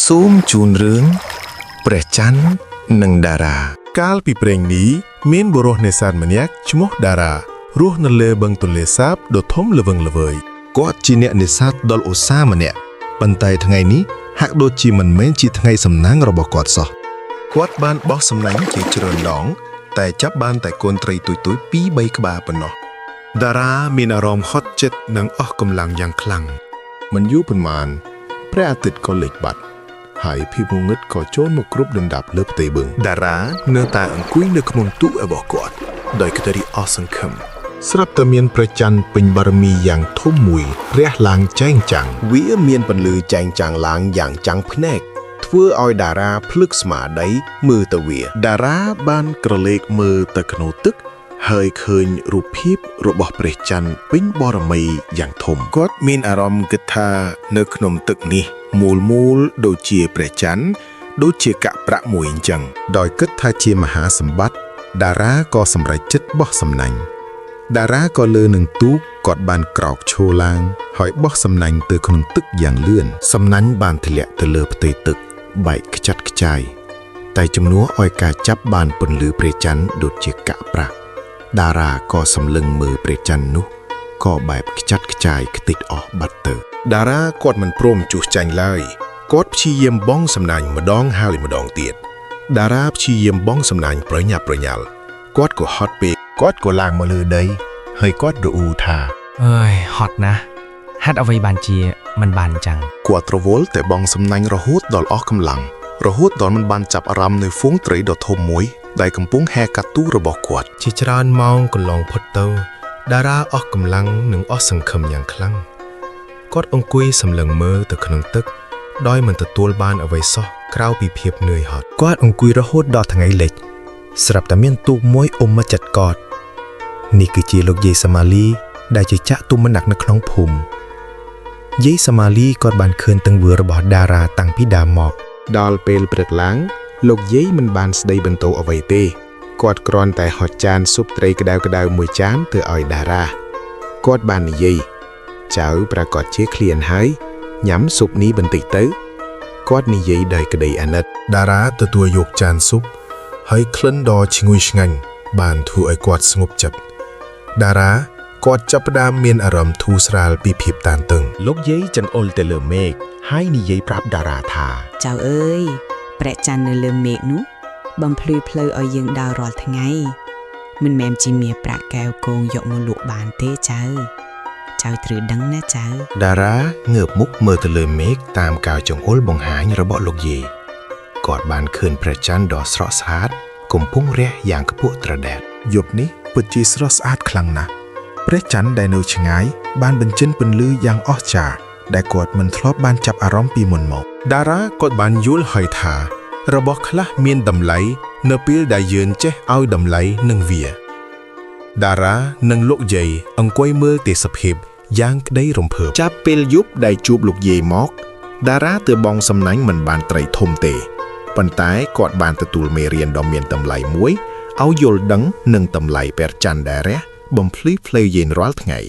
សូមជូនរឿងព្រះច័ន្ទនិងតារាកាលពីព្រេងនេះមានបុរសនេសាទម្នាក់ឈ្មោះតារារស់នៅលើបឹងទន្លេសាបដ៏ធំល្វឹងល្វើយគាត់ជាអ្នកនេសាទដ៏ឧស្សាហ៍ម្នាក់ប៉ុន្តែថ្ងៃនេះហាក់ដូចជាមិនមែនជាថ្ងៃសំណាងរបស់គាត់សោះគាត់បានបោះសំណាញ់ជាច្រើនដងតែចាប់បានតែកូនត្រីទូចៗ 2-3 ក្បាលប៉ុណ្ណោះតារាមានអារម្មណ៍ហត់ចិត្តនិងអស់កម្លាំងយ៉ាងខ្លាំងមិនយូរប៉ុន្មានព្រះអាទិត្យក៏លិចបាត់ហើយភាពងងឹតក៏ចូលមកគ្រប់ដណ្ដាប់លើផ្ទៃបឹងតារានៅតែអង្គុយនៅក្នុងទូករបស់គាត់ដោយក្តីអស់សង្ឃឹមស្រាប់តែមានព្រះច័ន្ទពេញបារមីយ៉ាងធំមួយរះឡើងចែងចាំងវាមានពន្លឺចែងចាំងឡើងយ៉ាងចាំងភ្នែកធ្វើឲ្យតារាភ្លឹកស្មារតីមើលទៅវាតារាបានក្រឡេកមើលទៅក្នុងទឹកហើយឃើញរូបភាពរបស់ព្រះច័ន្ទពេញបារមីយ៉ាងធំគាត់មានអារម្មណ៍គិតថានៅក្នុងទឹកនេះមូលដូចជាព្រះច័ន្ទដូចជាកាក់ប្រាក់មួយអញ្ចឹងដោយគិតថាជាមហាសម្បត្តិតារាក៏សម្រេចចិត្តបោះសំណាញ់តារាក៏លើនឹងទូកគាត់បានក្រោកឈរឡើងហើយបោះសំណាញ់ទៅក្នុងទឹកយ៉ាងលឿនសំណាញ់បានធ្លាក់ទៅលើផ្ទៃទឹកបែកខ្ចាត់ខ្ចាយតែជំនួសឲ្យការចាប់បានពន្លឺព្រះច័ន្ទដូចជាកាក់ប្រាក់តារាក៏សម្លឹងមើលព្រះច័ន្ទនោះក៏បែបខ្ចាត់ខ្ចាយខ្ទេចអស់បាត់ទៅតារាគាត់មិនព្រមជុះចាញ់ឡើយគាត់ព្យាយាមបង់សំណាញ់ម្ដងហើយម្ដងទៀតតារាព្យាយាមបង់សំណាញ់ប្រញាប់ប្រញាល់គាត់ក៏ហត់ពេកគាត់ក៏ឡើងមកលើដីហើយគាត់រអ៊ូថាអើយហត់ណាស់ហេតុអ្វីបានជាមិនបានអញ្ចឹងគាត់រវល់តែបង់សំណាញ់រហូតដល់អស់កម្លាំងរហូតដល់មិនបានចាប់អារម្មណ៍នៅហ្វូងត្រីដ៏ធំមួយដែលកំពុងហែកាត់ទូរបស់គាត់ជាច្រើនម៉ោងកន្លងផុតទៅតារាអស់កម្លាំងនិងអស់សង្ឃឹមយ៉ាងខ្លាំងគាត់អង្គុយសម្លឹងមើលទៅក្នុងទឹកដោយមិនទទួលបានអ្វីសោះក្រៅពីភាពនឿយហត់គាត់អង្គុយរហូតដល់ថ្ងៃលិចស្រាប់តែមានទូកមួយមកចិត្តគាត់នេះគឺជាលោកយាយសាម៉ាលីដែលជាចាក់ទុំម្នាក់នៅក្នុងភូមិយាយសាម៉ាលីគាត់បានឃើញទង្វើរបស់តារាតាំងពីដើមមកដល់ពេលព្រឹកឡើងលោកយាយមិនបានស្ដីបន្ទោអ្វីទេគាត់គ្រាន់តែហុចចានស៊ុបត្រីក្តៅៗមួយចានទៅឲ្យតារាគាត់បាននិយាយចៅប្រកាសជាឃ្លានហើយញ៉ាំស៊ុបនេះបន្តិចទៅគាត់និយាយដោយក្តីអាណិតតារាទទួលយកចានស៊ុបហើយក្លិនដ៏ឈ្ងុយឆ្ងាញ់បានធ្វើឲ្យគាត់ស្ងប់ចិត្តតារាគាត់ចាប់ផ្ដើមមានអារម្មណ៍ធូរស្រាលពីភាពតានតឹងលោកយាយចង្អុលទៅលើមេឃហើយនិយាយប្រាប់តារាថាចៅអើយព្រះច័ន្ទនៅលើមេឃនោះបំភ្លឺផ្លូវឲ្យយើងដើររាល់ថ្ងៃមិនមែនជាមាសប្រាក់កែវគងយកមកលក់បានទេចៅត្រូវដឹងណាចៅតារាងើបមុខមើលទៅលើមេឃតាមការចង្អុលបង្ហាញរបស់លោកយាយគាត់បានឃើញព្រះច័ន្ទដ៏ស្រស់ស្អាតកំពុងរះយ៉ាងខ្ពស់ត្រដែតយប់នេះពិតជាស្រស់ស្អាតខ្លាំងណាស់ព្រះច័ន្ទដែលនៅឆ្ងាយបានបញ្ចេញពន្លឺយ៉ាងអស្ចារ្យដែលគាត់មិនធ្លាប់បានចាប់អារម្មណ៍ពីមុនមកតារាគាត់បានយល់ហើយថារបស់ខ្លះមានតម្លៃនៅពេលដែលយើងចេះឲ្យតម្លៃនឹងវាតារានិងលោកយាយអង្គុយមើលទេសភាពយ៉ាងក្តីរំភើបចាប់ពេលយប់ដែលជួបលោកយាយមកតារាទើបបង់សំណាញ់មិនបានត្រីធំទេប៉ុន្តែគាត់បានទទួលមេរៀនដ៏មានតម្លៃមួយឲ្យយល់ដឹងនឹងតម្លៃព្រះច័ន្ទដែលរះបំភ្លឺផ្លូវយើងរាល់ថ្ងៃ